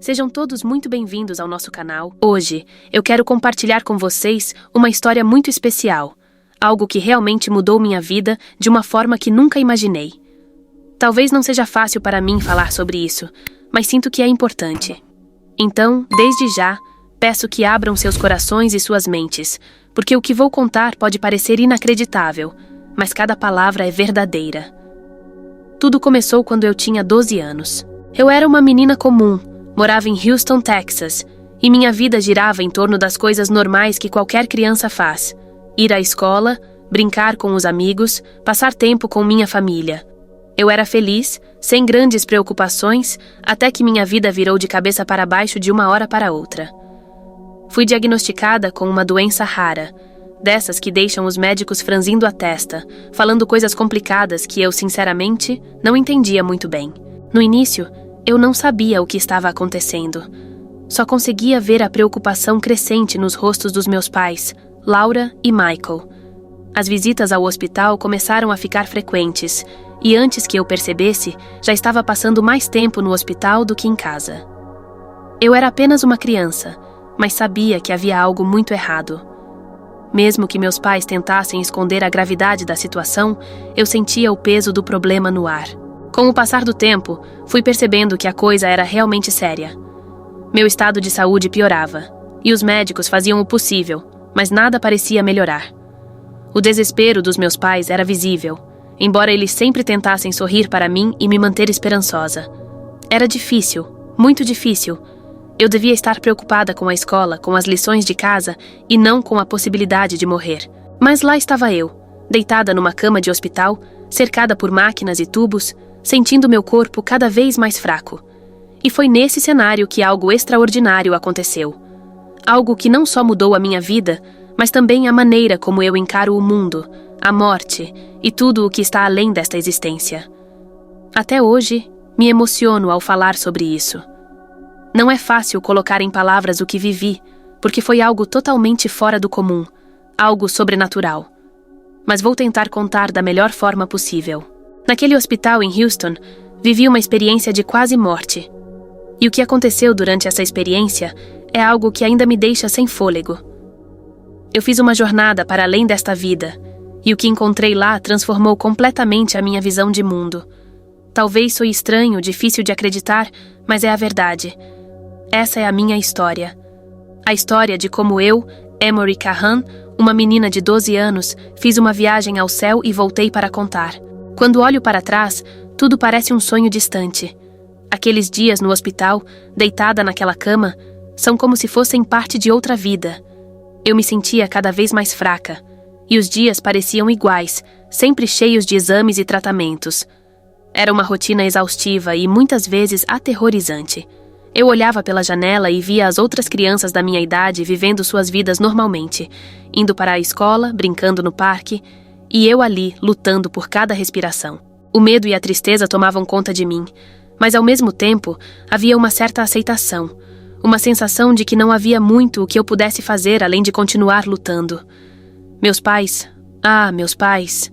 Sejam todos muito bem-vindos ao nosso canal. Hoje, eu quero compartilhar com vocês uma história muito especial. Algo que realmente mudou minha vida de uma forma que nunca imaginei. Talvez não seja fácil para mim falar sobre isso, mas sinto que é importante. Então, desde já, peço que abram seus corações e suas mentes, porque o que vou contar pode parecer inacreditável, mas cada palavra é verdadeira. Tudo começou quando eu tinha 12 anos. Eu era uma menina comum, morava em Houston, Texas, e minha vida girava em torno das coisas normais que qualquer criança faz. Ir à escola, brincar com os amigos, passar tempo com minha família. Eu era feliz, sem grandes preocupações, até que minha vida virou de cabeça para baixo de uma hora para outra. Fui diagnosticada com uma doença rara, dessas que deixam os médicos franzindo a testa, falando coisas complicadas que eu, sinceramente, não entendia muito bem. No início, eu não sabia o que estava acontecendo. Só conseguia ver a preocupação crescente nos rostos dos meus pais, Laura e Michael. As visitas ao hospital começaram a ficar frequentes, e antes que eu percebesse, já estava passando mais tempo no hospital do que em casa. Eu era apenas uma criança, mas sabia que havia algo muito errado. Mesmo que meus pais tentassem esconder a gravidade da situação, eu sentia o peso do problema no ar. Com o passar do tempo, fui percebendo que a coisa era realmente séria. Meu estado de saúde piorava, e os médicos faziam o possível, mas nada parecia melhorar. O desespero dos meus pais era visível, embora eles sempre tentassem sorrir para mim e me manter esperançosa. Era difícil, muito difícil. Eu devia estar preocupada com a escola, com as lições de casa e não com a possibilidade de morrer. Mas lá estava eu, deitada numa cama de hospital, cercada por máquinas e tubos, sentindo meu corpo cada vez mais fraco. E foi nesse cenário que algo extraordinário aconteceu. Algo que não só mudou a minha vida, mas também a maneira como eu encaro o mundo, a morte e tudo o que está além desta existência. Até hoje, me emociono ao falar sobre isso. Não é fácil colocar em palavras o que vivi, porque foi algo totalmente fora do comum, algo sobrenatural. Mas vou tentar contar da melhor forma possível. Naquele hospital em Houston, vivi uma experiência de quase morte. E o que aconteceu durante essa experiência é algo que ainda me deixa sem fôlego. Eu fiz uma jornada para além desta vida, e o que encontrei lá transformou completamente a minha visão de mundo. Talvez soe estranho, difícil de acreditar, mas é a verdade. Essa é a minha história. A história de como eu, Emory Cahan, uma menina de 12 anos, fiz uma viagem ao céu e voltei para contar. Quando olho para trás, tudo parece um sonho distante. Aqueles dias no hospital, deitada naquela cama, são como se fossem parte de outra vida. Eu me sentia cada vez mais fraca, e os dias pareciam iguais, sempre cheios de exames e tratamentos. Era uma rotina exaustiva e muitas vezes aterrorizante. Eu olhava pela janela e via as outras crianças da minha idade vivendo suas vidas normalmente, indo para a escola, brincando no parque, e eu ali, lutando por cada respiração. O medo e a tristeza tomavam conta de mim, mas ao mesmo tempo havia uma certa aceitação, uma sensação de que não havia muito o que eu pudesse fazer além de continuar lutando. Meus pais, meus pais.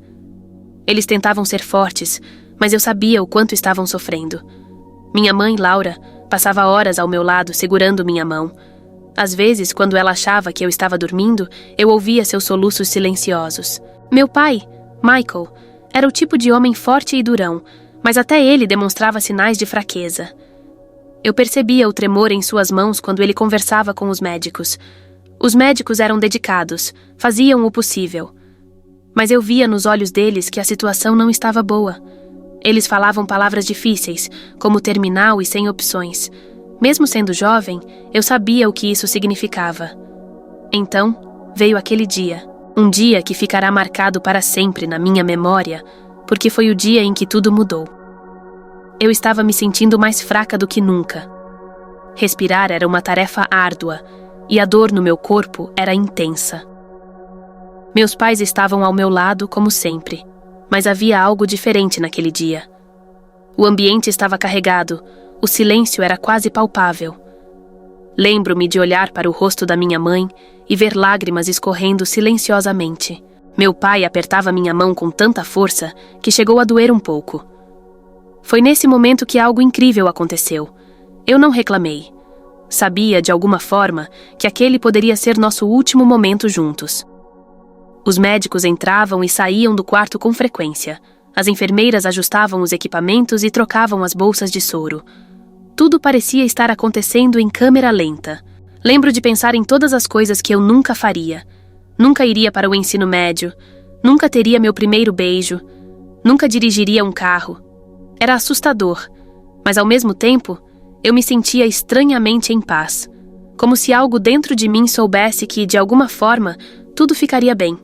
Eles tentavam ser fortes, mas eu sabia o quanto estavam sofrendo. Minha mãe, Laura, passava horas ao meu lado segurando minha mão. Às vezes, quando ela achava que eu estava dormindo, eu ouvia seus soluços silenciosos. Meu pai, Michael, era o tipo de homem forte e durão, mas até ele demonstrava sinais de fraqueza. Eu percebia o tremor em suas mãos quando ele conversava com os médicos. Os médicos eram dedicados, faziam o possível. Mas eu via nos olhos deles que a situação não estava boa. Eles falavam palavras difíceis, como terminal e sem opções. Mesmo sendo jovem, eu sabia o que isso significava. Então, veio aquele dia. Um dia que ficará marcado para sempre na minha memória, porque foi o dia em que tudo mudou. Eu estava me sentindo mais fraca do que nunca. Respirar era uma tarefa árdua, e a dor no meu corpo era intensa. Meus pais estavam ao meu lado, como sempre, mas havia algo diferente naquele dia. O ambiente estava carregado, o silêncio era quase palpável. Lembro-me de olhar para o rosto da minha mãe e ver lágrimas escorrendo silenciosamente. Meu pai apertava minha mão com tanta força que chegou a doer um pouco. Foi nesse momento que algo incrível aconteceu. Eu não reclamei. Sabia, de alguma forma, que aquele poderia ser nosso último momento juntos. Os médicos entravam e saíam do quarto com frequência. As enfermeiras ajustavam os equipamentos e trocavam as bolsas de soro. Tudo parecia estar acontecendo em câmera lenta. Lembro de pensar em todas as coisas que eu nunca faria. Nunca iria para o ensino médio. Nunca teria meu primeiro beijo. Nunca dirigiria um carro. Era assustador, mas ao mesmo tempo, eu me sentia estranhamente em paz. Como se algo dentro de mim soubesse que, de alguma forma, tudo ficaria bem.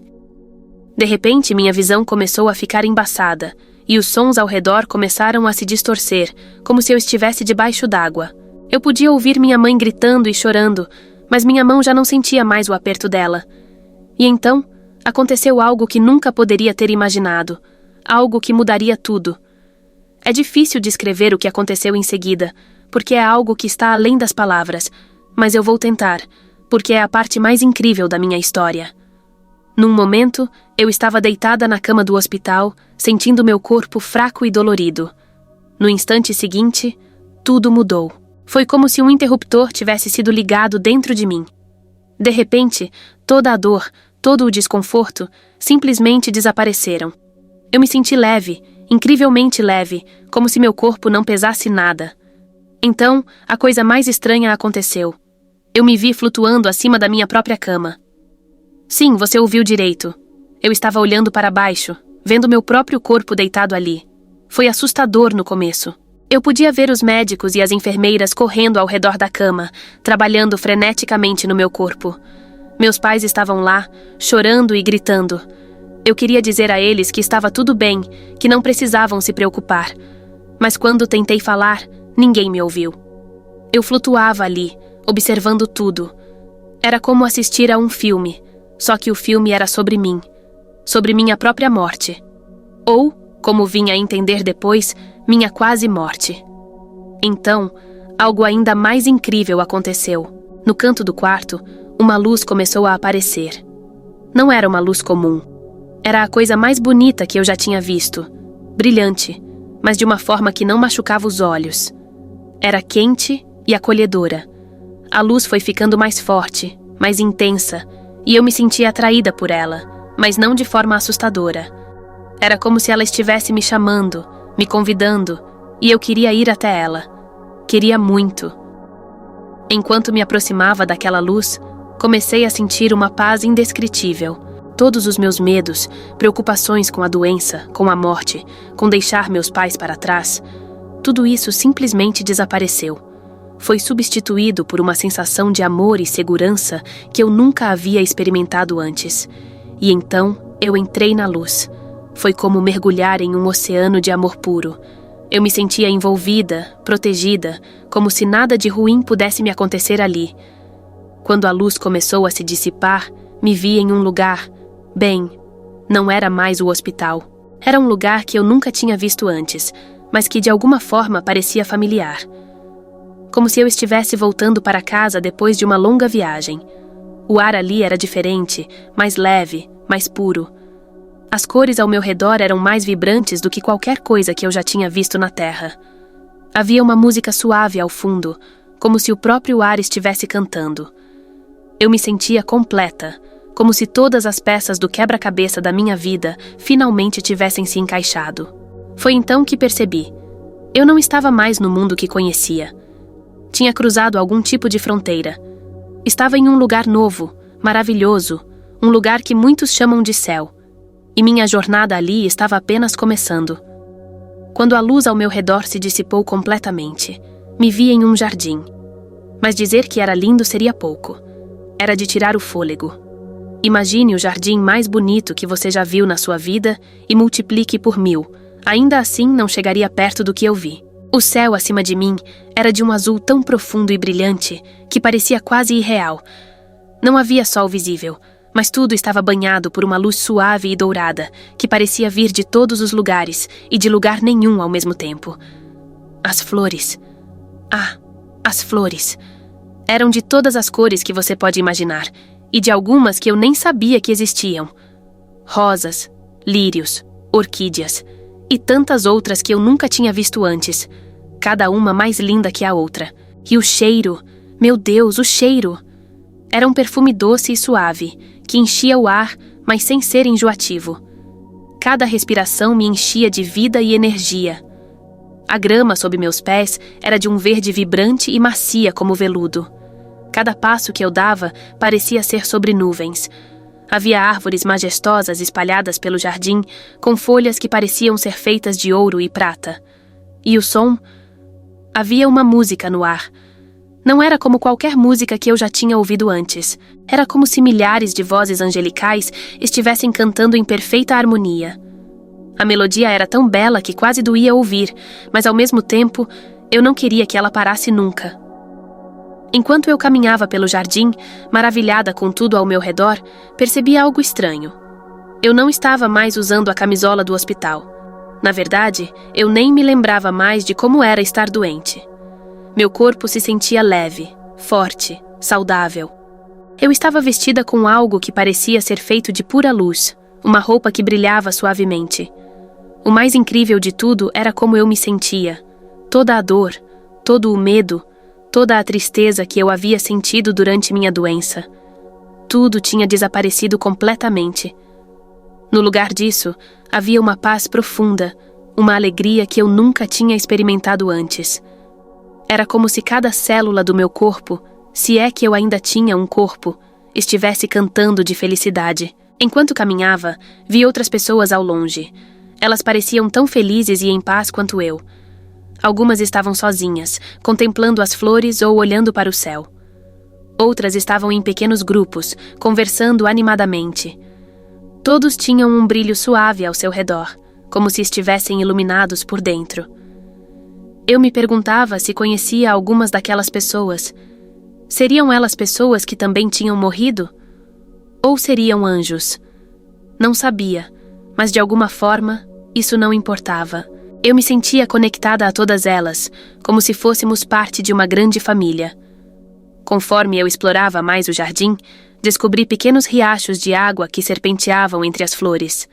De repente, minha visão começou a ficar embaçada, e os sons ao redor começaram a se distorcer, como se eu estivesse debaixo d'água. Eu podia ouvir minha mãe gritando e chorando, mas minha mão já não sentia mais o aperto dela. E então, aconteceu algo que nunca poderia ter imaginado, algo que mudaria tudo. É difícil descrever o que aconteceu em seguida, porque é algo que está além das palavras, mas eu vou tentar, porque é a parte mais incrível da minha história. Num momento, eu estava deitada na cama do hospital, sentindo meu corpo fraco e dolorido. No instante seguinte, tudo mudou. Foi como se um interruptor tivesse sido ligado dentro de mim. De repente, toda a dor, todo o desconforto, simplesmente desapareceram. Eu me senti leve, incrivelmente leve, como se meu corpo não pesasse nada. Então, a coisa mais estranha aconteceu. Eu me vi flutuando acima da minha própria cama. Sim, você ouviu direito. Eu estava olhando para baixo, vendo meu próprio corpo deitado ali. Foi assustador no começo. Eu podia ver os médicos e as enfermeiras correndo ao redor da cama, trabalhando freneticamente no meu corpo. Meus pais estavam lá, chorando e gritando. Eu queria dizer a eles que estava tudo bem, que não precisavam se preocupar. Mas quando tentei falar, ninguém me ouviu. Eu flutuava ali, observando tudo. Era como assistir a um filme, só que o filme era sobre mim, sobre minha própria morte. Ou, como vim a entender depois, minha quase morte. Então, algo ainda mais incrível aconteceu. No canto do quarto, uma luz começou a aparecer. Não era uma luz comum. Era a coisa mais bonita que eu já tinha visto. Brilhante, mas de uma forma que não machucava os olhos. Era quente e acolhedora. A luz foi ficando mais forte, mais intensa, e eu me sentia atraída por ela, mas não de forma assustadora. Era como se ela estivesse me chamando, me convidando, e eu queria ir até ela. Queria muito. Enquanto me aproximava daquela luz, comecei a sentir uma paz indescritível. Todos os meus medos, preocupações com a doença, com a morte, com deixar meus pais para trás, tudo isso simplesmente desapareceu. Foi substituído por uma sensação de amor e segurança que eu nunca havia experimentado antes. E então, eu entrei na luz. Foi como mergulhar em um oceano de amor puro. Eu me sentia envolvida, protegida, como se nada de ruim pudesse me acontecer ali. Quando a luz começou a se dissipar, me vi em um lugar... Bem, não era mais o hospital. Era um lugar que eu nunca tinha visto antes, mas que de alguma forma parecia familiar. Como se eu estivesse voltando para casa depois de uma longa viagem. O ar ali era diferente, mais leve, mais puro. As cores ao meu redor eram mais vibrantes do que qualquer coisa que eu já tinha visto na Terra. Havia uma música suave ao fundo, como se o próprio ar estivesse cantando. Eu me sentia completa, como se todas as peças do quebra-cabeça da minha vida finalmente tivessem se encaixado. Foi então que percebi. Eu não estava mais no mundo que conhecia. Tinha cruzado algum tipo de fronteira. Estava em um lugar novo, maravilhoso, um lugar que muitos chamam de céu. E minha jornada ali estava apenas começando. Quando a luz ao meu redor se dissipou completamente, me vi em um jardim. Mas dizer que era lindo seria pouco. Era de tirar o fôlego. Imagine o jardim mais bonito que você já viu na sua vida e multiplique por 1000. Ainda assim, não chegaria perto do que eu vi. O céu acima de mim era de um azul tão profundo e brilhante que parecia quase irreal. Não havia sol visível, mas tudo estava banhado por uma luz suave e dourada que parecia vir de todos os lugares e de lugar nenhum ao mesmo tempo. As flores. Ah, as flores. Eram de todas as cores que você pode imaginar, e de algumas que eu nem sabia que existiam. Rosas, lírios, orquídeas e tantas outras que eu nunca tinha visto antes, cada uma mais linda que a outra. E o cheiro, Meu Deus, o cheiro! Era um perfume doce e suave, que enchia o ar, mas sem ser enjoativo. Cada respiração me enchia de vida e energia. A grama sob meus pés era de um verde vibrante e macia como veludo. Cada passo que eu dava parecia ser sobre nuvens. Havia árvores majestosas espalhadas pelo jardim, com folhas que pareciam ser feitas de ouro e prata. E o som? Havia uma música no ar. Não era como qualquer música que eu já tinha ouvido antes. Era como se milhares de vozes angelicais estivessem cantando em perfeita harmonia. A melodia era tão bela que quase doía ouvir, mas ao mesmo tempo, eu não queria que ela parasse nunca. Enquanto eu caminhava pelo jardim, maravilhada com tudo ao meu redor, percebi algo estranho. Eu não estava mais usando a camisola do hospital. Na verdade, eu nem me lembrava mais de como era estar doente. Meu corpo se sentia leve, forte, saudável. Eu estava vestida com algo que parecia ser feito de pura luz, uma roupa que brilhava suavemente. O mais incrível de tudo era como eu me sentia. Toda a dor, todo o medo, toda a tristeza que eu havia sentido durante minha doença. Tudo tinha desaparecido completamente. No lugar disso, havia uma paz profunda, uma alegria que eu nunca tinha experimentado antes. Era como se cada célula do meu corpo, se é que eu ainda tinha um corpo, estivesse cantando de felicidade. Enquanto caminhava, vi outras pessoas ao longe. Elas pareciam tão felizes e em paz quanto eu. Algumas estavam sozinhas, contemplando as flores ou olhando para o céu. Outras estavam em pequenos grupos, conversando animadamente. Todos tinham um brilho suave ao seu redor, como se estivessem iluminados por dentro. Eu me perguntava se conhecia algumas daquelas pessoas. Seriam elas pessoas que também tinham morrido? Ou seriam anjos? Não sabia, mas de alguma forma, isso não importava. Eu me sentia conectada a todas elas, como se fôssemos parte de uma grande família. Conforme eu explorava mais o jardim, descobri pequenos riachos de água que serpenteavam entre as flores.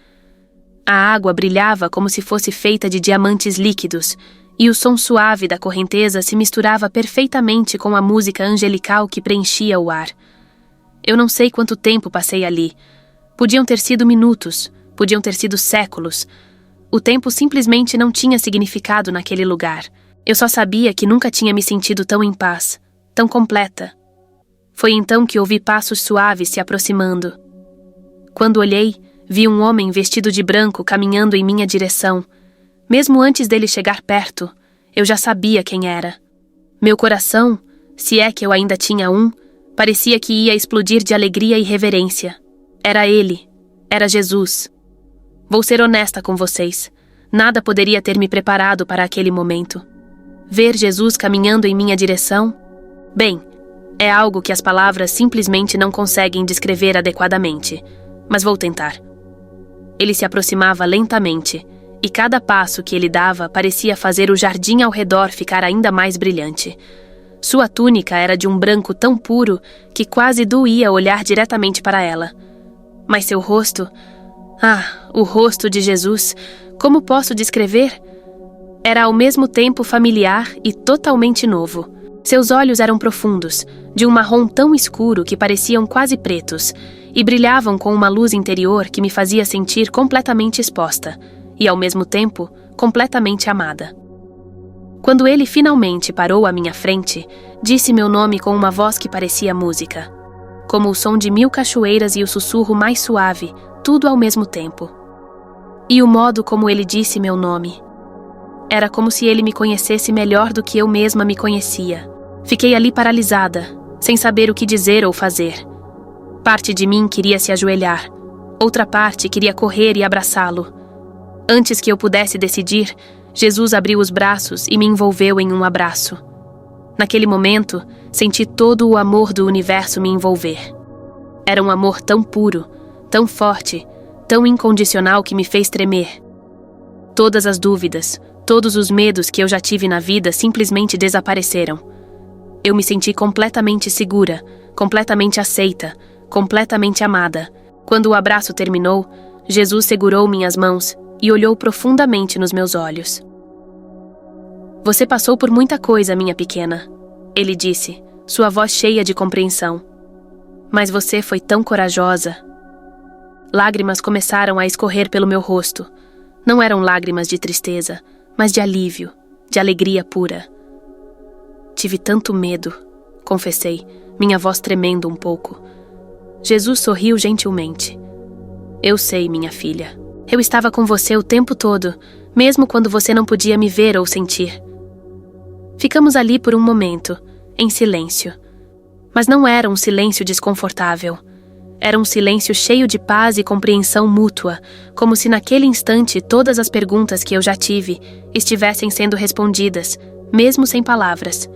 A água brilhava como se fosse feita de diamantes líquidos, e o som suave da correnteza se misturava perfeitamente com a música angelical que preenchia o ar. Eu não sei quanto tempo passei ali. Podiam ter sido minutos, podiam ter sido séculos. O tempo simplesmente não tinha significado naquele lugar. Eu só sabia que nunca tinha me sentido tão em paz, tão completa. Foi então que ouvi passos suaves se aproximando. Quando olhei, vi um homem vestido de branco caminhando em minha direção. Mesmo antes dele chegar perto, eu já sabia quem era. Meu coração, se é que eu ainda tinha um, parecia que ia explodir de alegria e reverência. Era ele. Era Jesus. Vou ser honesta com vocês. Nada poderia ter me preparado para aquele momento. Ver Jesus caminhando em minha direção? Bem, é algo que as palavras simplesmente não conseguem descrever adequadamente. Mas vou tentar. Ele se aproximava lentamente, e cada passo que ele dava parecia fazer o jardim ao redor ficar ainda mais brilhante. Sua túnica era de um branco tão puro que quase doía olhar diretamente para ela. Mas seu rosto... o rosto de Jesus, como posso descrever? Era ao mesmo tempo familiar e totalmente novo. Seus olhos eram profundos, de um marrom tão escuro que pareciam quase pretos, e brilhavam com uma luz interior que me fazia sentir completamente exposta, e ao mesmo tempo, completamente amada. Quando ele finalmente parou à minha frente, disse meu nome com uma voz que parecia música. Como o som de 1000 cachoeiras e o sussurro mais suave, tudo ao mesmo tempo. E o modo como ele disse meu nome. Era como se ele me conhecesse melhor do que eu mesma me conhecia. Fiquei ali paralisada, sem saber o que dizer ou fazer. Parte de mim queria se ajoelhar. Outra parte queria correr e abraçá-lo. Antes que eu pudesse decidir, Jesus abriu os braços e me envolveu em um abraço. Naquele momento, senti todo o amor do universo me envolver. Era um amor tão puro, tão forte, tão incondicional que me fez tremer. Todas as dúvidas, todos os medos que eu já tive na vida simplesmente desapareceram. Eu me senti completamente segura, completamente aceita, completamente amada. Quando o abraço terminou, Jesus segurou minhas mãos e olhou profundamente nos meus olhos. Você passou por muita coisa, minha pequena, ele disse, sua voz cheia de compreensão. Mas você foi tão corajosa. Lágrimas começaram a escorrer pelo meu rosto. Não eram lágrimas de tristeza, mas de alívio, de alegria pura. Tive tanto medo, confessei, minha voz tremendo um pouco. Jesus sorriu gentilmente. Eu sei, minha filha. Eu estava com você o tempo todo, mesmo quando você não podia me ver ou sentir. Ficamos ali por um momento, em silêncio. Mas não era um silêncio desconfortável. Era um silêncio cheio de paz e compreensão mútua, como se naquele instante todas as perguntas que eu já tive estivessem sendo respondidas, mesmo sem palavras.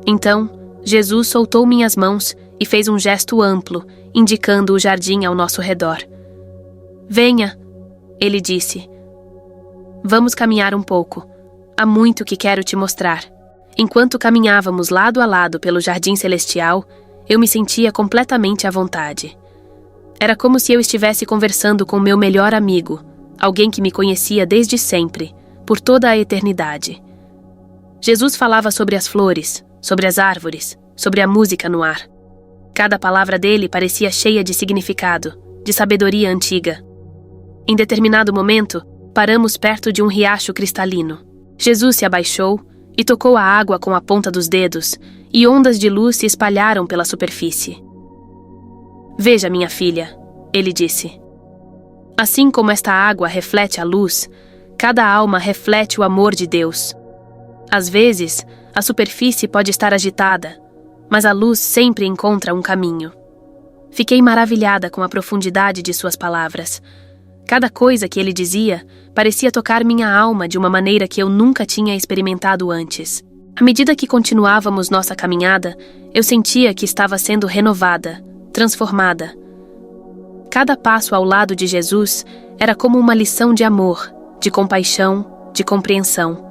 Então, Jesus soltou minhas mãos e fez um gesto amplo, indicando o jardim ao nosso redor. Venha, ele disse. Vamos caminhar um pouco. Há muito que quero te mostrar. Enquanto caminhávamos lado a lado pelo jardim celestial, eu me sentia completamente à vontade. Era como se eu estivesse conversando com meu melhor amigo, alguém que me conhecia desde sempre, por toda a eternidade. Jesus falava sobre as flores, sobre as árvores, sobre a música no ar. Cada palavra dele parecia cheia de significado, de sabedoria antiga. Em determinado momento, paramos perto de um riacho cristalino. Jesus se abaixou e tocou a água com a ponta dos dedos, e ondas de luz se espalharam pela superfície. Veja, minha filha, ele disse. Assim como esta água reflete a luz, cada alma reflete o amor de Deus. Às vezes, a superfície pode estar agitada, mas a luz sempre encontra um caminho. Fiquei maravilhada com a profundidade de suas palavras. Cada coisa que ele dizia parecia tocar minha alma de uma maneira que eu nunca tinha experimentado antes. À medida que continuávamos nossa caminhada, eu sentia que estava sendo renovada, transformada. Cada passo ao lado de Jesus era como uma lição de amor, de compaixão, de compreensão.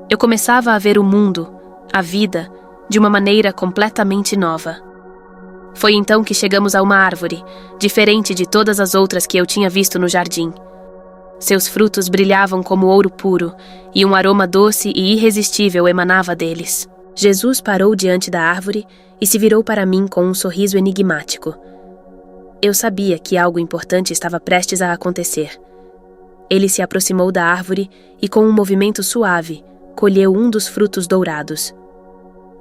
Eu começava a ver o mundo, a vida, de uma maneira completamente nova. Foi então que chegamos a uma árvore, diferente de todas as outras que eu tinha visto no jardim. Seus frutos brilhavam como ouro puro, e um aroma doce e irresistível emanava deles. Jesus parou diante da árvore e se virou para mim com um sorriso enigmático. Eu sabia que algo importante estava prestes a acontecer. Ele se aproximou da árvore e, com um movimento suave, colheu um dos frutos dourados.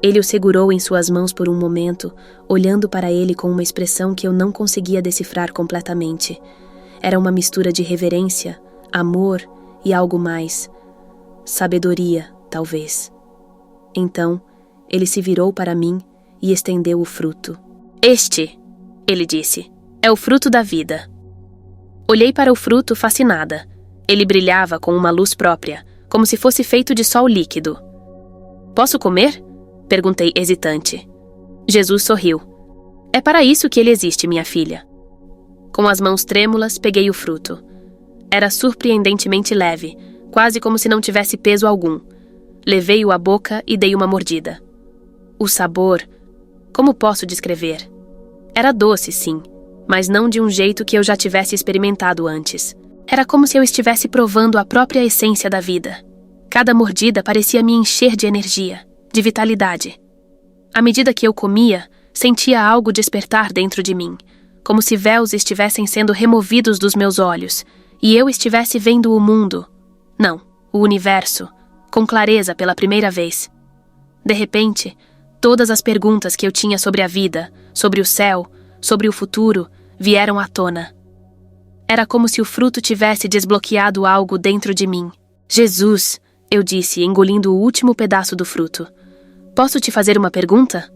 Ele o segurou em suas mãos por um momento, olhando para ele com uma expressão que eu não conseguia decifrar completamente. Era uma mistura de reverência, amor e algo mais. Sabedoria, talvez. Então, ele se virou para mim e estendeu o fruto. Este, ele disse, é o fruto da vida. Olhei para o fruto fascinada. Ele brilhava com uma luz própria, como se fosse feito de sol líquido. Posso comer? Perguntei hesitante. Jesus sorriu. É para isso que ele existe, minha filha. Com as mãos trêmulas, peguei o fruto. Era surpreendentemente leve, quase como se não tivesse peso algum. Levei-o à boca e dei uma mordida. O sabor... Como posso descrever? Era doce, sim, mas não de um jeito que eu já tivesse experimentado antes. Era como se eu estivesse provando a própria essência da vida. Cada mordida parecia me encher de energia, de vitalidade. À medida que eu comia, sentia algo despertar dentro de mim, como se véus estivessem sendo removidos dos meus olhos, e eu estivesse vendo o mundo, não, o universo, com clareza pela primeira vez. De repente, todas as perguntas que eu tinha sobre a vida, sobre o céu, sobre o futuro, vieram à tona. Era como se o fruto tivesse desbloqueado algo dentro de mim. Jesus, eu disse, engolindo o último pedaço do fruto. Posso te fazer uma pergunta?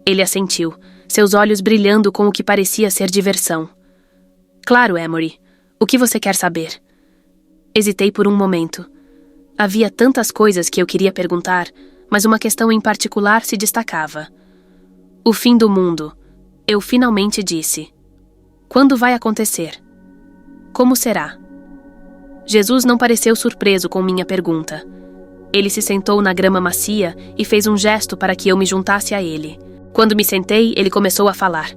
Ele assentiu, seus olhos brilhando com o que parecia ser diversão. Claro, Emory. O que você quer saber? Hesitei por um momento. Havia tantas coisas que eu queria perguntar, mas uma questão em particular se destacava. O fim do mundo. Eu finalmente disse. Quando vai acontecer? Como será? Jesus não pareceu surpreso com minha pergunta. Ele se sentou na grama macia e fez um gesto para que eu me juntasse a ele. Quando me sentei, ele começou a falar.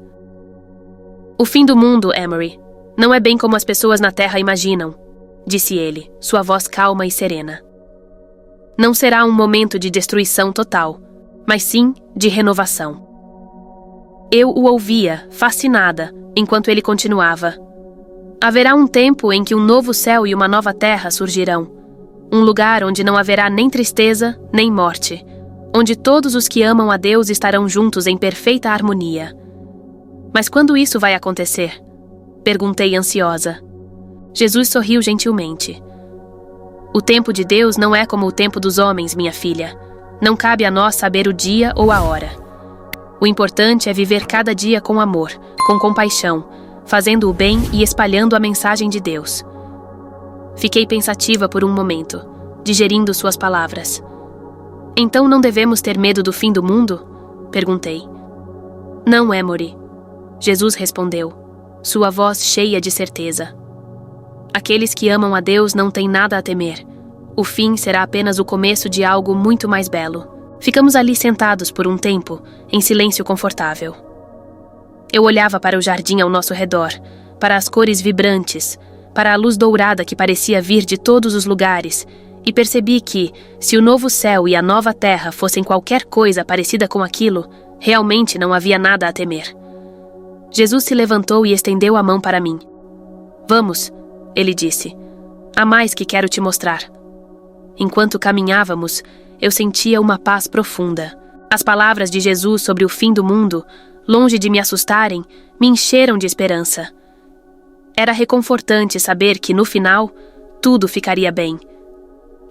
O fim do mundo, Emory, não é bem como as pessoas na Terra imaginam, disse ele, sua voz calma e serena. Não será um momento de destruição total, mas sim de renovação. Eu o ouvia, fascinada, enquanto ele continuava. Haverá um tempo em que um novo céu e uma nova terra surgirão. Um lugar onde não haverá nem tristeza, nem morte. Onde todos os que amam a Deus estarão juntos em perfeita harmonia. Mas quando isso vai acontecer? Perguntei ansiosa. Jesus sorriu gentilmente. O tempo de Deus não é como o tempo dos homens, minha filha. Não cabe a nós saber o dia ou a hora. O importante é viver cada dia com amor, com compaixão, fazendo o bem e espalhando a mensagem de Deus. Fiquei pensativa por um momento, digerindo suas palavras. Então não devemos ter medo do fim do mundo? Perguntei. Não, Emory. Jesus respondeu, sua voz cheia de certeza. Aqueles que amam a Deus não têm nada a temer. O fim será apenas o começo de algo muito mais belo. Ficamos ali sentados por um tempo, em silêncio confortável. Eu olhava para o jardim ao nosso redor, para as cores vibrantes, para a luz dourada que parecia vir de todos os lugares, e percebi que, se o novo céu e a nova terra fossem qualquer coisa parecida com aquilo, realmente não havia nada a temer. Jesus se levantou e estendeu a mão para mim. Vamos, ele disse. Há mais que quero te mostrar. Enquanto caminhávamos, eu sentia uma paz profunda. As palavras de Jesus sobre o fim do mundo, longe de me assustarem, me encheram de esperança. Era reconfortante saber que, no final, tudo ficaria bem.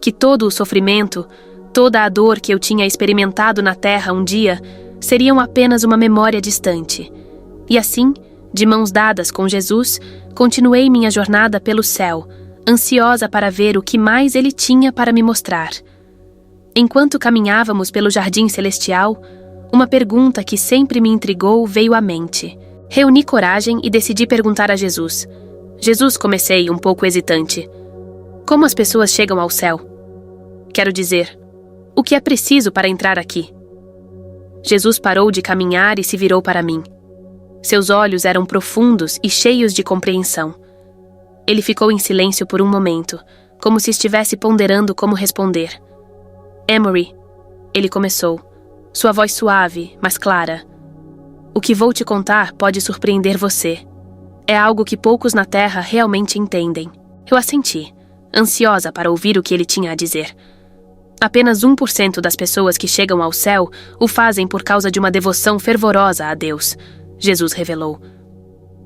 Que todo o sofrimento, toda a dor que eu tinha experimentado na terra um dia, seriam apenas uma memória distante. E assim, de mãos dadas com Jesus, continuei minha jornada pelo céu, ansiosa para ver o que mais ele tinha para me mostrar. Enquanto caminhávamos pelo jardim celestial, uma pergunta que sempre me intrigou veio à mente. Reuni coragem e decidi perguntar a Jesus. Jesus, comecei, um pouco hesitante. Como as pessoas chegam ao céu? Quero dizer, o que é preciso para entrar aqui? Jesus parou de caminhar e se virou para mim. Seus olhos eram profundos e cheios de compreensão. Ele ficou em silêncio por um momento, como se estivesse ponderando como responder. Emory, ele começou, sua voz suave, mas clara. O que vou te contar pode surpreender você. É algo que poucos na Terra realmente entendem. Eu assenti, ansiosa para ouvir o que ele tinha a dizer. Apenas 1% das pessoas que chegam ao céu o fazem por causa de uma devoção fervorosa a Deus, Jesus revelou.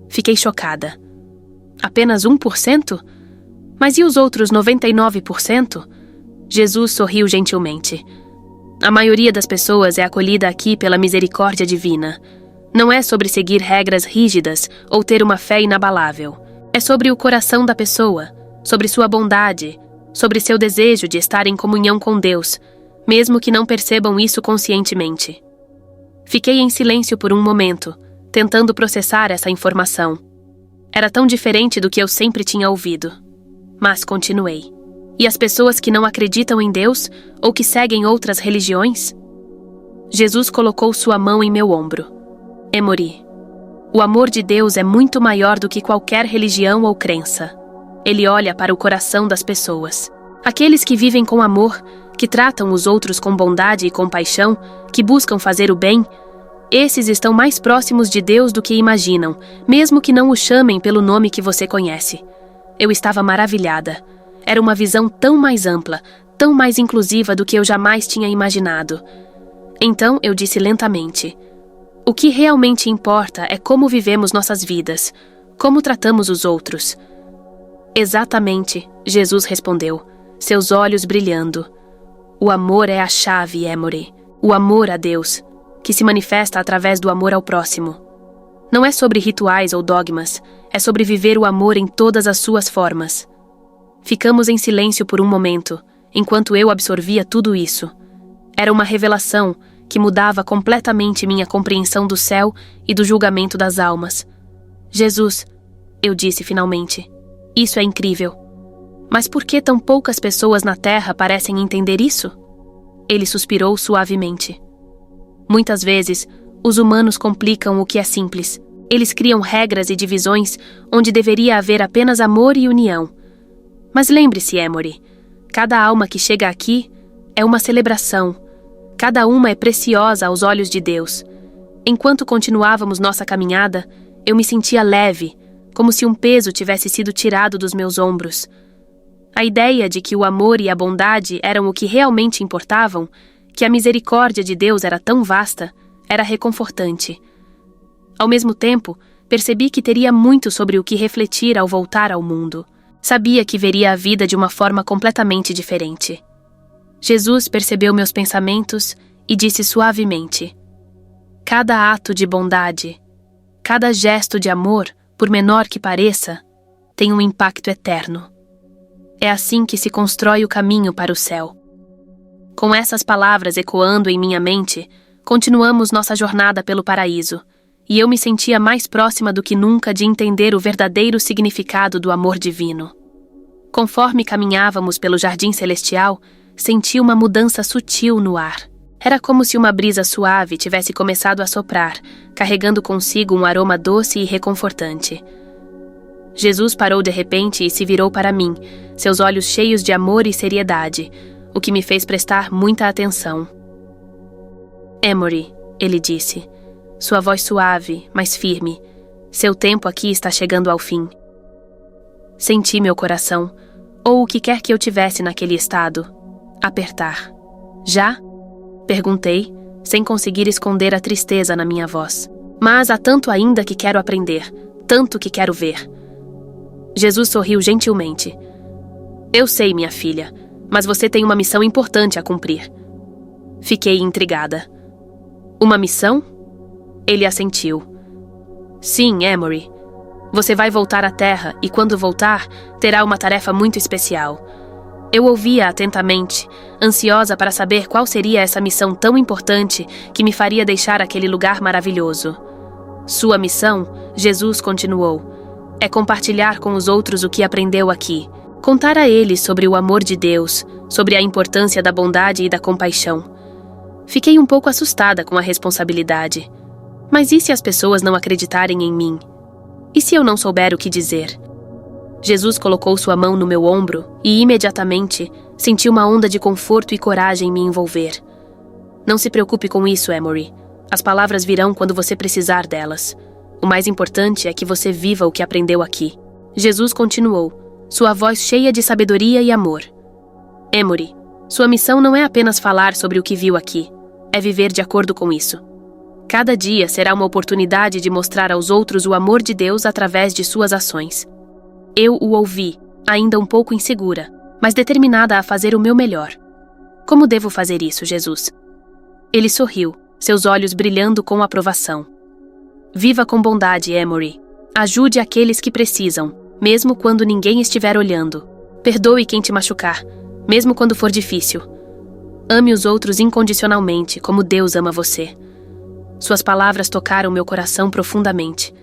Fiquei chocada. Apenas 1%? Mas e os outros 99%? Jesus sorriu gentilmente. A maioria das pessoas é acolhida aqui pela misericórdia divina. Não é sobre seguir regras rígidas ou ter uma fé inabalável. É sobre o coração da pessoa, sobre sua bondade, sobre seu desejo de estar em comunhão com Deus, mesmo que não percebam isso conscientemente. Fiquei em silêncio por um momento, tentando processar essa informação. Era tão diferente do que eu sempre tinha ouvido. Mas continuei. E as pessoas que não acreditam em Deus ou que seguem outras religiões? Jesus colocou sua mão em meu ombro. Emory, o amor de Deus é muito maior do que qualquer religião ou crença. Ele olha para o coração das pessoas. Aqueles que vivem com amor, que tratam os outros com bondade e compaixão, que buscam fazer o bem, esses estão mais próximos de Deus do que imaginam, mesmo que não o chamem pelo nome que você conhece. Eu estava maravilhada. Era uma visão tão mais ampla, tão mais inclusiva do que eu jamais tinha imaginado. Então eu disse lentamente: o que realmente importa é como vivemos nossas vidas, como tratamos os outros. Exatamente, Jesus respondeu, seus olhos brilhando. O amor é a chave, Emory. O amor a Deus, que se manifesta através do amor ao próximo. Não é sobre rituais ou dogmas, é sobre viver o amor em todas as suas formas. Ficamos em silêncio por um momento, enquanto eu absorvia tudo isso. Era uma revelação que mudava completamente minha compreensão do céu e do julgamento das almas. Jesus, eu disse finalmente, isso é incrível. Mas por que tão poucas pessoas na Terra parecem entender isso? Ele suspirou suavemente. Muitas vezes, os humanos complicam o que é simples. Eles criam regras e divisões onde deveria haver apenas amor e união. Mas lembre-se, Emory, cada alma que chega aqui é uma celebração. Cada uma é preciosa aos olhos de Deus. Enquanto continuávamos nossa caminhada, eu me sentia leve, como se um peso tivesse sido tirado dos meus ombros. A ideia de que o amor e a bondade eram o que realmente importavam, que a misericórdia de Deus era tão vasta, era reconfortante. Ao mesmo tempo, percebi que teria muito sobre o que refletir ao voltar ao mundo. Sabia que veria a vida de uma forma completamente diferente. Jesus percebeu meus pensamentos e disse suavemente: cada ato de bondade, cada gesto de amor, por menor que pareça, tem um impacto eterno. É assim que se constrói o caminho para o céu. Com essas palavras ecoando em minha mente, continuamos nossa jornada pelo paraíso, e eu me sentia mais próxima do que nunca de entender o verdadeiro significado do amor divino. Conforme caminhávamos pelo jardim celestial, senti uma mudança sutil no ar. Era como se uma brisa suave tivesse começado a soprar, carregando consigo um aroma doce e reconfortante. Jesus parou de repente e se virou para mim, seus olhos cheios de amor e seriedade, o que me fez prestar muita atenção. Emory, ele disse, sua voz suave, mas firme, seu tempo aqui está chegando ao fim. Senti meu coração, ou o que quer que eu tivesse naquele estado, apertar. Já? Perguntei, sem conseguir esconder a tristeza na minha voz. Mas há tanto ainda que quero aprender, tanto que quero ver. Jesus sorriu gentilmente. Eu sei, minha filha, mas você tem uma missão importante a cumprir. Fiquei intrigada. Uma missão? Ele assentiu. Sim, Emory. Você vai voltar à Terra e, quando voltar, terá uma tarefa muito especial. Eu ouvia atentamente, ansiosa para saber qual seria essa missão tão importante que me faria deixar aquele lugar maravilhoso. Sua missão, Jesus continuou, é compartilhar com os outros o que aprendeu aqui. Contar a eles sobre o amor de Deus, sobre a importância da bondade e da compaixão. Fiquei um pouco assustada com a responsabilidade. Mas e se as pessoas não acreditarem em mim? E se eu não souber o que dizer? Jesus colocou sua mão no meu ombro e, imediatamente, senti uma onda de conforto e coragem me envolver. Não se preocupe com isso, Emory. As palavras virão quando você precisar delas. O mais importante é que você viva o que aprendeu aqui. Jesus continuou, sua voz cheia de sabedoria e amor. Emory, sua missão não é apenas falar sobre o que viu aqui, é viver de acordo com isso. Cada dia será uma oportunidade de mostrar aos outros o amor de Deus através de suas ações. Eu o ouvi, ainda um pouco insegura, mas determinada a fazer o meu melhor. Como devo fazer isso, Jesus? Ele sorriu, seus olhos brilhando com aprovação. Viva com bondade, Emory. Ajude aqueles que precisam, mesmo quando ninguém estiver olhando. Perdoe quem te machucar, mesmo quando for difícil. Ame os outros incondicionalmente, como Deus ama você. Suas palavras tocaram meu coração profundamente.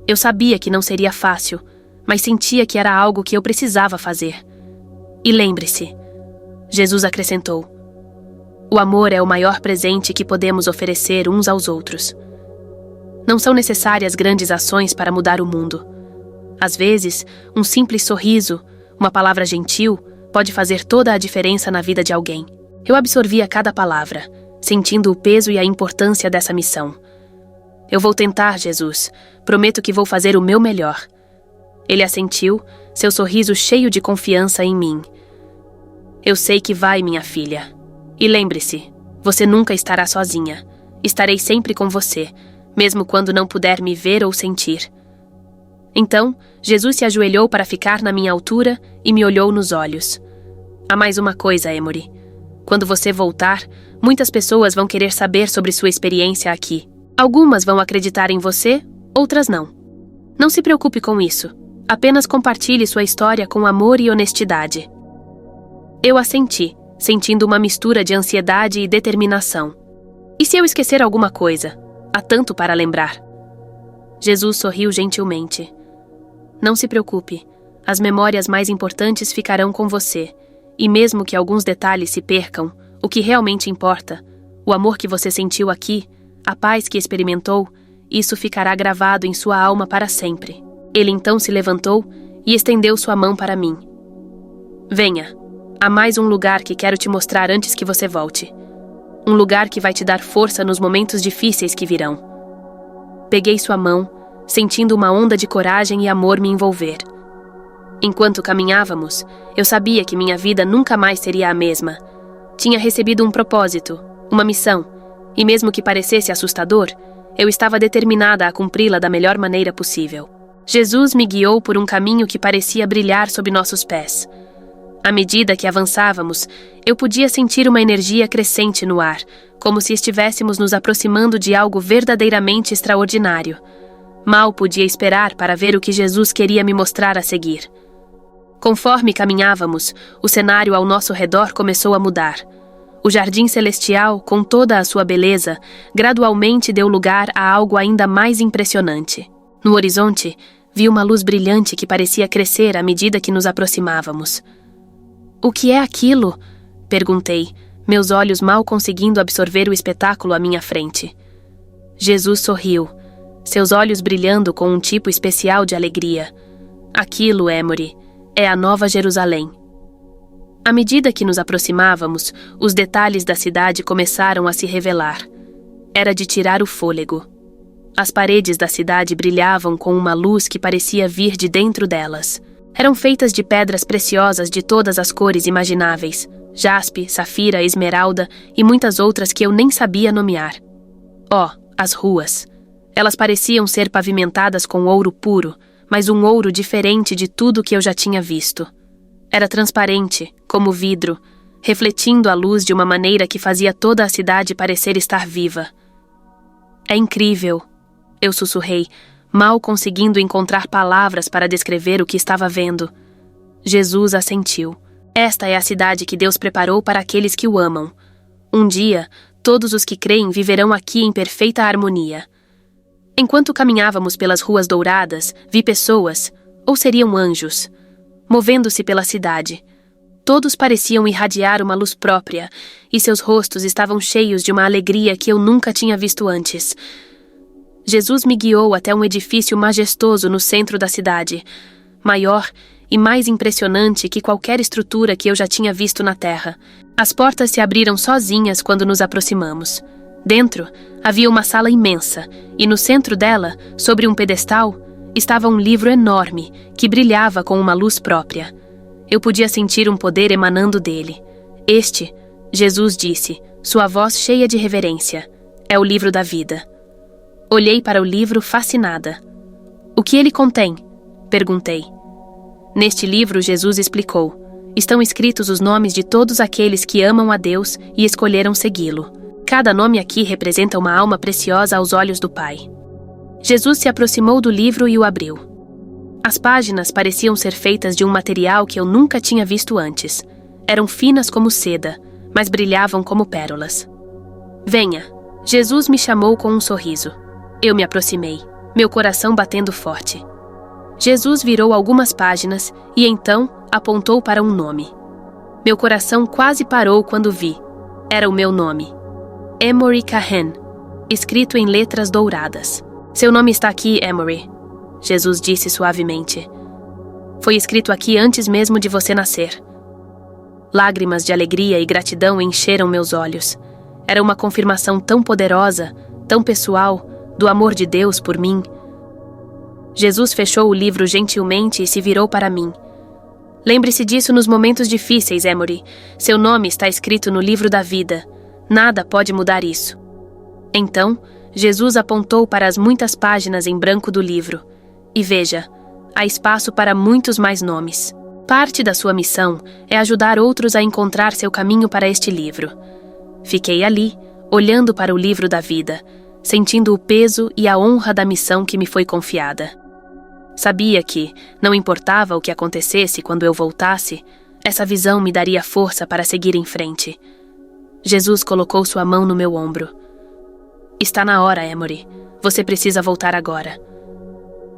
Eu sabia que não seria fácil, mas sentia que era algo que eu precisava fazer. E lembre-se, Jesus acrescentou, o amor é o maior presente que podemos oferecer uns aos outros. Não são necessárias grandes ações para mudar o mundo. Às vezes, um simples sorriso, uma palavra gentil, pode fazer toda a diferença na vida de alguém. Eu absorvia cada palavra, sentindo o peso e a importância dessa missão. Eu vou tentar, Jesus. Prometo que vou fazer o meu melhor. Ele assentiu, seu sorriso cheio de confiança em mim. Eu sei que vai, minha filha. E lembre-se, você nunca estará sozinha. Estarei sempre com você, mesmo quando não puder me ver ou sentir. Então, Jesus se ajoelhou para ficar na minha altura e me olhou nos olhos. Há mais uma coisa, Emory. Quando você voltar, muitas pessoas vão querer saber sobre sua experiência aqui. Algumas vão acreditar em você, outras não. Não se preocupe com isso. Apenas compartilhe sua história com amor e honestidade. Eu assenti, sentindo uma mistura de ansiedade e determinação. E se eu esquecer alguma coisa? Há tanto para lembrar. Jesus sorriu gentilmente. Não se preocupe. As memórias mais importantes ficarão com você. E mesmo que alguns detalhes se percam, o que realmente importa, o amor que você sentiu aqui, a paz que experimentou, isso ficará gravado em sua alma para sempre. Ele então se levantou e estendeu sua mão para mim. Venha, há mais um lugar que quero te mostrar antes que você volte. um lugar que vai te dar força nos momentos difíceis que virão. Peguei sua mão, sentindo uma onda de coragem e amor me envolver. Enquanto caminhávamos, eu sabia que minha vida nunca mais seria a mesma. Tinha recebido um propósito, uma missão, e mesmo que parecesse assustador, eu estava determinada a cumpri-la da melhor maneira possível. Jesus me guiou por um caminho que parecia brilhar sob nossos pés. À medida que avançávamos, eu podia sentir uma energia crescente no ar, como se estivéssemos nos aproximando de algo verdadeiramente extraordinário. Mal podia esperar para ver o que Jesus queria me mostrar a seguir. Conforme caminhávamos, o cenário ao nosso redor começou a mudar. O jardim celestial, com toda a sua beleza, gradualmente deu lugar a algo ainda mais impressionante. No horizonte, vi uma luz brilhante que parecia crescer à medida que nos aproximávamos. "O que é aquilo?" perguntei, meus olhos mal conseguindo absorver o espetáculo à minha frente. Jesus sorriu, seus olhos brilhando com um tipo especial de alegria. "Aquilo, Emory, é a Nova Jerusalém." À medida que nos aproximávamos, os detalhes da cidade começaram a se revelar. Era de tirar o fôlego. As paredes da cidade brilhavam com uma luz que parecia vir de dentro delas. Eram feitas de pedras preciosas de todas as cores imagináveis: jaspe, safira, esmeralda e muitas outras que eu nem sabia nomear. As ruas. Elas pareciam ser pavimentadas com ouro puro, mas um ouro diferente de tudo que eu já tinha visto. Era transparente, como vidro, refletindo a luz de uma maneira que fazia toda a cidade parecer estar viva. "É incrível", eu sussurrei, mal conseguindo encontrar palavras para descrever o que estava vendo. Jesus assentiu. "Esta é a cidade que Deus preparou para aqueles que o amam. Um dia, todos os que creem viverão aqui em perfeita harmonia." Enquanto caminhávamos pelas ruas douradas, vi pessoas, ou seriam anjos, movendo-se pela cidade. Todos pareciam irradiar uma luz própria, e seus rostos estavam cheios de uma alegria que eu nunca tinha visto antes. Jesus me guiou até um edifício majestoso no centro da cidade, maior e mais impressionante que qualquer estrutura que eu já tinha visto na terra. As portas se abriram sozinhas quando nos aproximamos. Dentro, havia uma sala imensa, e no centro dela, sobre um pedestal, estava um livro enorme, que brilhava com uma luz própria. Eu podia sentir um poder emanando dele. "Este", Jesus disse, sua voz cheia de reverência, "é o livro da vida." Olhei para o livro fascinada. "O que ele contém?" perguntei. Neste livro, Jesus explicou, estão escritos os nomes de todos aqueles que amam a Deus e escolheram segui-lo. Cada nome aqui representa uma alma preciosa aos olhos do Pai. Jesus se aproximou do livro e o abriu. As páginas pareciam ser feitas de um material que eu nunca tinha visto antes. Eram finas como seda, mas brilhavam como pérolas. "Venha." Jesus me chamou com um sorriso. Eu me aproximei, meu coração batendo forte. Jesus virou algumas páginas e então apontou para um nome. Meu coração quase parou quando vi. Era o meu nome. Emory Cahen, escrito em letras douradas. "Seu nome está aqui, Emory", Jesus disse suavemente. "Foi escrito aqui antes mesmo de você nascer." Lágrimas de alegria e gratidão encheram meus olhos. Era uma confirmação tão poderosa, tão pessoal, do amor de Deus por mim. Jesus fechou o livro gentilmente e se virou para mim. "Lembre-se disso nos momentos difíceis, Emory. Seu nome está escrito no livro da vida. Nada pode mudar isso." Então, Jesus apontou para as muitas páginas em branco do livro. E veja, há espaço para muitos mais nomes. Parte da sua missão é ajudar outros a encontrar seu caminho para este livro. Fiquei ali, olhando para o livro da vida, sentindo o peso e a honra da missão que me foi confiada. Sabia que, não importava o que acontecesse quando eu voltasse, essa visão me daria força para seguir em frente. Jesus colocou sua mão no meu ombro. "Está na hora, Emory. Você precisa voltar agora."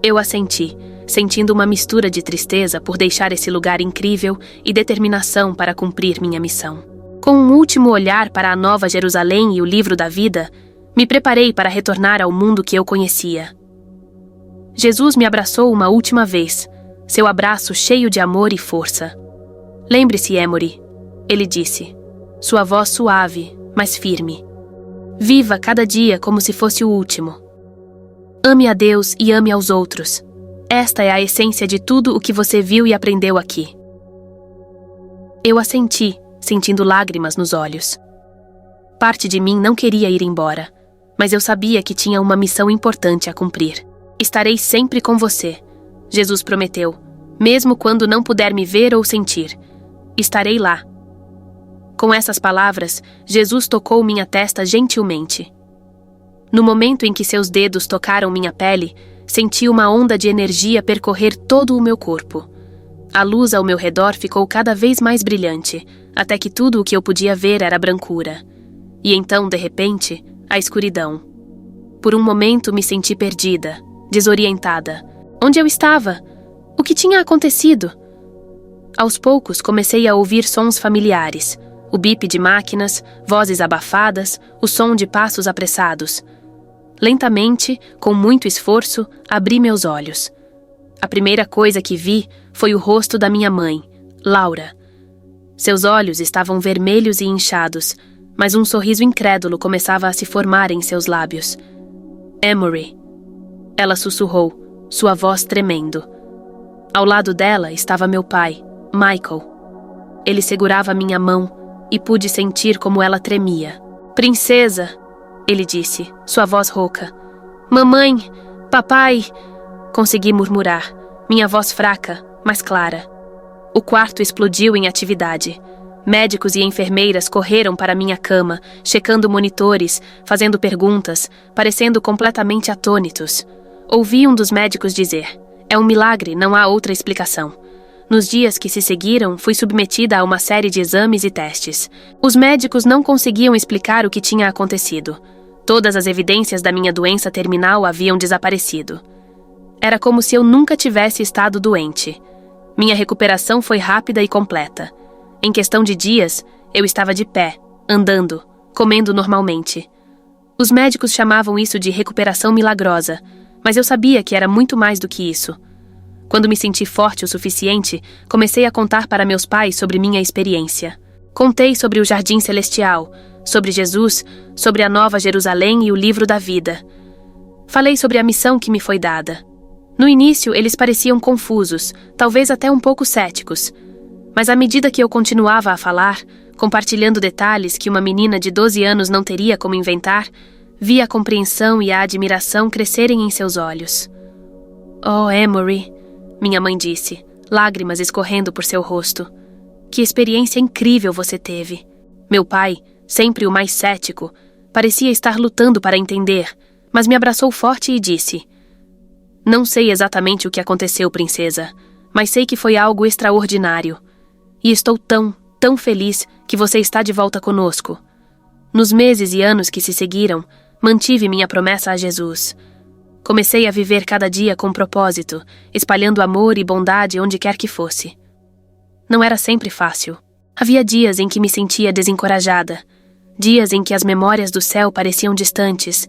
Eu assenti, sentindo uma mistura de tristeza por deixar esse lugar incrível e determinação para cumprir minha missão. Com um último olhar para a Nova Jerusalém e o livro da vida, me preparei para retornar ao mundo que eu conhecia. Jesus me abraçou uma última vez, seu abraço cheio de amor e força. "Lembre-se, Emory", ele disse, sua voz suave, mas firme. Viva cada dia como se fosse o último. Ame a Deus e ame aos outros. Esta é a essência de tudo o que você viu e aprendeu aqui. Eu assenti, sentindo lágrimas nos olhos. Parte de mim não queria ir embora, mas eu sabia que tinha uma missão importante a cumprir. Estarei sempre com você, Jesus prometeu, mesmo quando não puder me ver ou sentir. Estarei lá. Com essas palavras, Jesus tocou minha testa gentilmente. No momento em que seus dedos tocaram minha pele, senti uma onda de energia percorrer todo o meu corpo. A luz ao meu redor ficou cada vez mais brilhante, até que tudo o que eu podia ver era brancura. E então, de repente, a escuridão. Por um momento me senti perdida, desorientada. Onde eu estava? O que tinha acontecido? Aos poucos comecei a ouvir sons familiares. O bip de máquinas, vozes abafadas, o som de passos apressados. Lentamente, com muito esforço, abri meus olhos. A primeira coisa que vi foi o rosto da minha mãe, Laura. Seus olhos estavam vermelhos e inchados, mas um sorriso incrédulo começava a se formar em seus lábios. Emory. Ela sussurrou, sua voz tremendo. Ao lado dela estava meu pai, Michael. Ele segurava minha mão e pude sentir como ela tremia. Princesa, ele disse, sua voz rouca. Mamãe, papai, consegui murmurar, minha voz fraca, mas clara. O quarto explodiu em atividade. Médicos e enfermeiras correram para minha cama, checando monitores, fazendo perguntas, parecendo completamente atônitos. Ouvi um dos médicos dizer, é um milagre, não há outra explicação. Nos dias que se seguiram, fui submetida a uma série de exames e testes. Os médicos não conseguiam explicar o que tinha acontecido. Todas as evidências da minha doença terminal haviam desaparecido. Era como se eu nunca tivesse estado doente. Minha recuperação foi rápida e completa. Em questão de dias, eu estava de pé, andando, comendo normalmente. Os médicos chamavam isso de recuperação milagrosa, mas eu sabia que era muito mais do que isso. Quando me senti forte o suficiente, comecei a contar para meus pais sobre minha experiência. Contei sobre o Jardim Celestial, sobre Jesus, sobre a Nova Jerusalém e o Livro da Vida. Falei sobre a missão que me foi dada. No início, eles pareciam confusos, talvez até um pouco céticos. Mas à medida que eu continuava a falar, compartilhando detalhes que uma menina de 12 anos não teria como inventar, vi a compreensão e a admiração crescerem em seus olhos. Oh, Emory, minha mãe disse, lágrimas escorrendo por seu rosto. Que experiência incrível você teve. Meu pai, sempre o mais cético, parecia estar lutando para entender, mas me abraçou forte e disse: Não sei exatamente o que aconteceu, princesa, mas sei que foi algo extraordinário. E estou tão feliz que você está de volta conosco. Nos meses e anos que se seguiram, mantive minha promessa a Jesus. Comecei a viver cada dia com propósito, espalhando amor e bondade onde quer que fosse. Não era sempre fácil. Havia dias em que me sentia desencorajada, dias em que as memórias do céu pareciam distantes,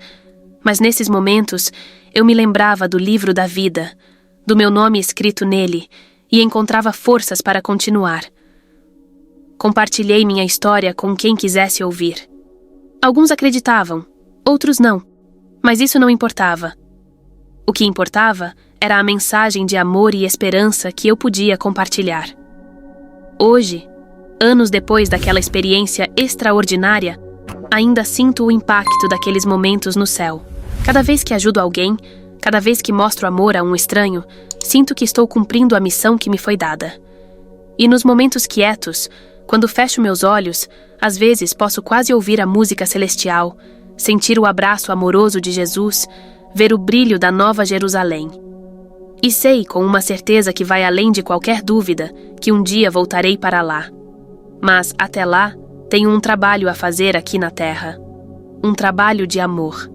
mas nesses momentos eu me lembrava do livro da vida, do meu nome escrito nele, e encontrava forças para continuar. Compartilhei minha história com quem quisesse ouvir. Alguns acreditavam, outros não, mas isso não importava. O que importava era a mensagem de amor e esperança que eu podia compartilhar. Hoje, anos depois daquela experiência extraordinária, ainda sinto o impacto daqueles momentos no céu. Cada vez que ajudo alguém, cada vez que mostro amor a um estranho, sinto que estou cumprindo a missão que me foi dada. E nos momentos quietos, quando fecho meus olhos, às vezes posso quase ouvir a música celestial, sentir o abraço amoroso de Jesus, ver o brilho da Nova Jerusalém. E sei com uma certeza que vai além de qualquer dúvida que um dia voltarei para lá. Mas, até lá, tenho um trabalho a fazer aqui na Terra. Um trabalho de amor.